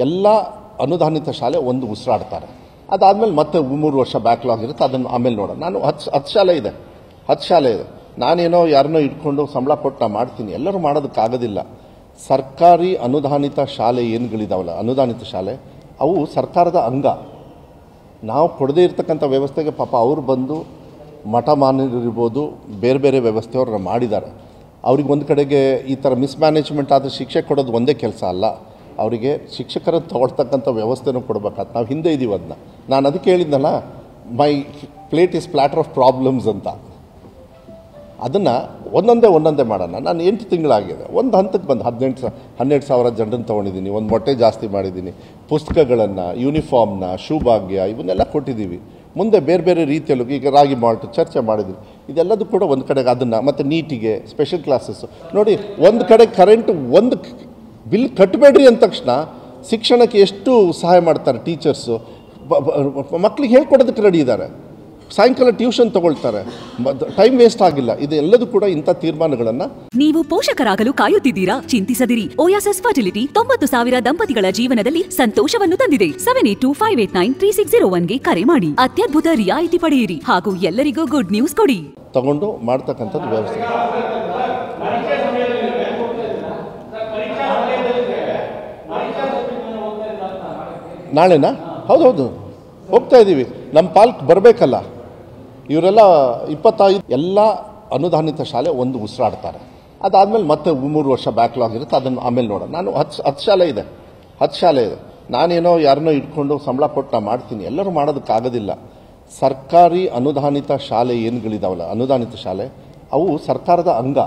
ಎಲ್ಲ ಅನುದಾನಿತ ಶಾಲೆ ಒಂದು ಉಸಿರಾಡ್ತಾರೆ. ಅದಾದಮೇಲೆ ಮತ್ತೆ 3 ವರ್ಷ ಬ್ಯಾಕ್ಲಾಗ್ ಇರುತ್ತೆ, ಅದನ್ನು ಆಮೇಲೆ ನೋಡೋಣ. ನಾನು 10 ಶಾಲೆ ಇದೆ, 10 ಶಾಲೆ ಇದೆ. ನಾನೇನೋ ಯಾರನ್ನೋ ಇಟ್ಕೊಂಡು ಸಂಬಳ ಕೊಟ್ಟು ನಾನು ಮಾಡ್ತೀನಿ, ಎಲ್ಲರೂ ಮಾಡೋದಕ್ಕಾಗೋದಿಲ್ಲ. ಸರ್ಕಾರಿ ಅನುದಾನಿತ ಶಾಲೆ ಏನುಗಳಿದಾವಲ್ಲ, ಅನುದಾನಿತ ಶಾಲೆ, ಅವು ಸರ್ಕಾರದ ಅಂಗ. ನಾವು ಕೊಡದೇ ಇರ್ತಕ್ಕಂಥ ವ್ಯವಸ್ಥೆಗೆ ಪಾಪ ಅವರು ಬಂದು ಮಠ ಮಾನ್ಯರಿರ್ಬೋದು, ಬೇರೆ ಬೇರೆ ವ್ಯವಸ್ಥೆಯವ್ರನ್ನ ಮಾಡಿದ್ದಾರೆ. ಅವ್ರಿಗೆ ಒಂದು ಕಡೆಗೆ ಈ ಥರ ಮಿಸ್ಮ್ಯಾನೇಜ್ಮೆಂಟ್ ಆದರೆ ಶಿಕ್ಷೆ ಕೊಡೋದು ಒಂದೇ ಕೆಲಸ ಅಲ್ಲ, ಅವರಿಗೆ ಶಿಕ್ಷಕರನ್ನು ತಗೊಳ್ತಕ್ಕಂಥ ವ್ಯವಸ್ಥೆನೂ ಕೊಡಬೇಕಾದ. ನಾವು ಹಿಂದೆ ಇದ್ದೀವಿ ಅದನ್ನ. ನಾನು ಅದಕ್ಕೆ ಹೇಳಿದ್ನಲ್ಲ, ಮೈ plate is platter of problems ಅಂತ. ಅದನ್ನು ಒಂದೊಂದೇ ಮಾಡೋಣ. ನಾನು 8 ತಿಂಗಳಾಗಿದೆ, ಒಂದು ಹಂತಕ್ಕೆ ಬಂದು 12,000 ಜನರನ್ನು ತೊಗೊಂಡಿದ್ದೀನಿ, ಒಂದು ಮೊಟ್ಟೆ ಜಾಸ್ತಿ ಮಾಡಿದ್ದೀನಿ, ಪುಸ್ತಕಗಳನ್ನು, ಯೂನಿಫಾರ್ಮ್ನ, ಶೂ ಭಾಗ್ಯ ಇವನ್ನೆಲ್ಲ ಕೊಟ್ಟಿದ್ದೀವಿ. ಮುಂದೆ ಬೇರೆ ಬೇರೆ ರೀತಿಯಲ್ಲೂ ಈಗ ರಾಗಿ ಮಾಲ್ಟ್ ಚರ್ಚೆ ಮಾಡಿದ್ವಿ. ಇದೆಲ್ಲದೂ ಕೂಡ ಒಂದು ಕಡೆಗೆ ಅದನ್ನು, ಮತ್ತು ನೀಟಿಗೆ ಸ್ಪೆಷಲ್ ಕ್ಲಾಸಸ್ಸು ನೋಡಿ. ಒಂದು ಕಡೆ ಕರೆಂಟ್ ಒಂದು ಬಿಲ್ ಕಟ್ಟಬೇಡ್ರಿ ಅಂದ ತಕ್ಷಣ ಶಿಕ್ಷಣಕ್ಕೆ ಎಷ್ಟು ಸಹಾಯ ಮಾಡ್ತಾರೆ ಟೀಚರ್ಸು. ಮಕ್ಕಳಿಗೆ ಹೇಳ್ಕೊಡೋದಕ್ಕೆ ರೆಡಿ ಇದ್ದಾರೆ, ಸಾಯಂಕಾಲ ಟ್ಯೂಷನ್ ತಗೊಳ್ತಾರೆ, ಟೈಮ್ ವೇಸ್ಟ್ ಆಗಿಲ್ಲ. ಇದೆಲ್ಲದೂ ಕೂಡ ಇಂಥ ತೀರ್ಮಾನಗಳನ್ನು. ನೀವು ಪೋಷಕರಾಗಲು ಕಾಯುತ್ತಿದ್ದೀರಾ? ಚಿಂತಿಸದಿರಿ. ಓಯಾಸಿಸ್ ಫರ್ಟಿಲಿಟಿ 90,000 ದಂಪತಿಗಳ ಜೀವನದಲ್ಲಿ ಸಂತೋಷವನ್ನು ತಂದಿದೆ. 7825893601ಗೆ ಕರೆ ಮಾಡಿ ಅತ್ಯದ್ಭುತ ರಿಯಾಯಿತಿ ಪಡೆಯಿರಿ ಹಾಗೂ ಎಲ್ಲರಿಗೂ ಗುಡ್ ನ್ಯೂಸ್ ಕೊಡಿ. ತಗೊಂಡು ಮಾಡ್ತಕ್ಕಂಥದ್ದು ವ್ಯವಸ್ಥೆ. ನಾಳೆನಾ? ಹೌದೌದು, ಹೋಗ್ತಾ ಇದ್ದೀವಿ. ನಮ್ಮ ಪಾಲ್ಕ್ ಬರಬೇಕಲ್ಲ. ಇವರೆಲ್ಲ 25 ಎಲ್ಲ ಅನುದಾನಿತ ಶಾಲೆ ಒಂದು ಉಸಿರಾಡ್ತಾರೆ. ಅದಾದಮೇಲೆ ಮತ್ತೆ 3 ವರ್ಷ ಬ್ಯಾಕ್ಲಾಗ್ ಇರುತ್ತೆ, ಅದನ್ನು ಆಮೇಲೆ ನೋಡೋಣ. ನಾನು 10 ಶಾಲೆ ಇದೆ, 10 ಶಾಲೆ ಇದೆ. ನಾನೇನೋ ಯಾರನ್ನೋ ಇಟ್ಕೊಂಡು ಸಂಬಳ ಕೊಟ್ಟು ನಾನು ಮಾಡ್ತೀನಿ, ಎಲ್ಲರೂ ಮಾಡೋದಕ್ಕಾಗೋದಿಲ್ಲ. ಸರ್ಕಾರಿ ಅನುದಾನಿತ ಶಾಲೆ ಏನುಗಳಿದಾವಲ್ಲ, ಅನುದಾನಿತ ಶಾಲೆ, ಅವು ಸರ್ಕಾರದ ಅಂಗ.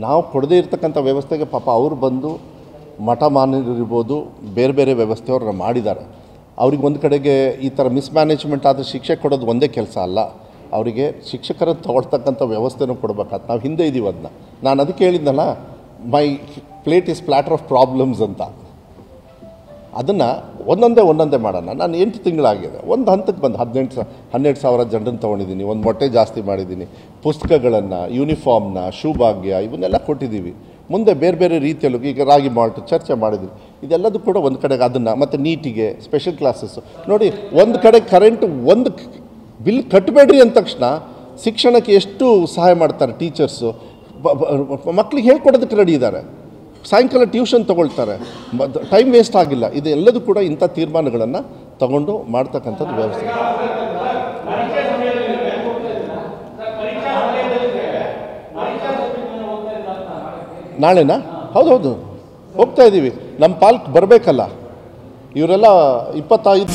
ನಾವು ಕೊಡದೇ ಇರ್ತಕ್ಕಂಥ ವ್ಯವಸ್ಥೆಗೆ ಪಾಪ ಅವರು ಬಂದು ಮಠ ಮಾನ್ಯರಿರ್ಬೋದು, ಬೇರೆ ಬೇರೆ ವ್ಯವಸ್ಥೆಯವ್ರನ್ನ ಮಾಡಿದ್ದಾರೆ. ಅವ್ರಿಗೆ ಒಂದು ಕಡೆಗೆ ಈ ಥರ ಮಿಸ್ಮ್ಯಾನೇಜ್ಮೆಂಟ್ ಆದರೆ ಶಿಕ್ಷೆ ಕೊಡೋದು ಒಂದೇ ಕೆಲಸ ಅಲ್ಲ, ಅವರಿಗೆ ಶಿಕ್ಷಕರನ್ನು ತಗೊಳ್ತಕ್ಕಂಥ ವ್ಯವಸ್ಥೆನೂ ಕೊಡಬೇಕಾದ. ನಾವು ಹಿಂದೆ ಇದ್ದೀವಿ ಅದನ್ನ. ನಾನು ಅದಕ್ಕೆ ಹೇಳಿದ್ನಲ್ಲ, ಮೈ plate is platter of problems ಅಂತ. ಅದನ್ನು ಒಂದೊಂದೇ ಮಾಡೋಣ. ನಾನು 8 ತಿಂಗಳಾಗಿದೆ, ಒಂದು ಹಂತಕ್ಕೆ ಬಂದು 12,000 ಜನರನ್ನು ತೊಗೊಂಡಿದ್ದೀನಿ, ಒಂದು ಮೊಟ್ಟೆ ಜಾಸ್ತಿ ಮಾಡಿದ್ದೀನಿ, ಪುಸ್ತಕಗಳನ್ನು, ಯೂನಿಫಾರ್ಮ್ನ, ಶೂ ಭಾಗ್ಯ ಇವನ್ನೆಲ್ಲ ಕೊಟ್ಟಿದ್ದೀವಿ. ಮುಂದೆ ಬೇರೆ ಬೇರೆ ರೀತಿಯಲ್ಲೂ ಈಗ ರಾಗಿ ಮಾಲ್ಟ್ ಚರ್ಚೆ ಮಾಡಿದ್ವಿ. ಇದೆಲ್ಲದೂ ಕೂಡ ಒಂದು ಕಡೆಗೆ ಅದನ್ನು, ಮತ್ತು ನೀಟಿಗೆ ಸ್ಪೆಷಲ್ ಕ್ಲಾಸಸ್ಸು ನೋಡಿ. ಒಂದು ಕಡೆ ಕರೆಂಟ್ ಒಂದು ಬಿಲ್ ಕಟ್ಟಬೇಡ್ರಿ ಅಂದ ತಕ್ಷಣ ಶಿಕ್ಷಣಕ್ಕೆ ಎಷ್ಟು ಸಹಾಯ ಮಾಡ್ತಾರೆ ಟೀಚರ್ಸು. ಮಕ್ಕಳಿಗೆ ಹೇಳ್ಕೊಡೋದಕ್ಕೆ ರೆಡಿ ಇದ್ದಾರೆ, ಸಾಯಂಕಾಲ ಟ್ಯೂಷನ್ ತಗೊಳ್ತಾರೆ, ಟೈಮ್ ವೇಸ್ಟ್ ಆಗಿಲ್ಲ. ಇದೆಲ್ಲದೂ ಕೂಡ ಇಂಥ ತೀರ್ಮಾನಗಳನ್ನು ತಗೊಂಡು ಮಾಡ್ತಕ್ಕಂಥದ್ದು ವ್ಯವಸ್ಥೆ. ನಾಳೆನಾ? ಹೌದೌದು, ಹೋಗ್ತಾ ಇದ್ದೀವಿ. ನಮ್ಮ ಪಾಲ್ಕ್ ಬರಬೇಕಲ್ಲ. ಇವರೆಲ್ಲ 25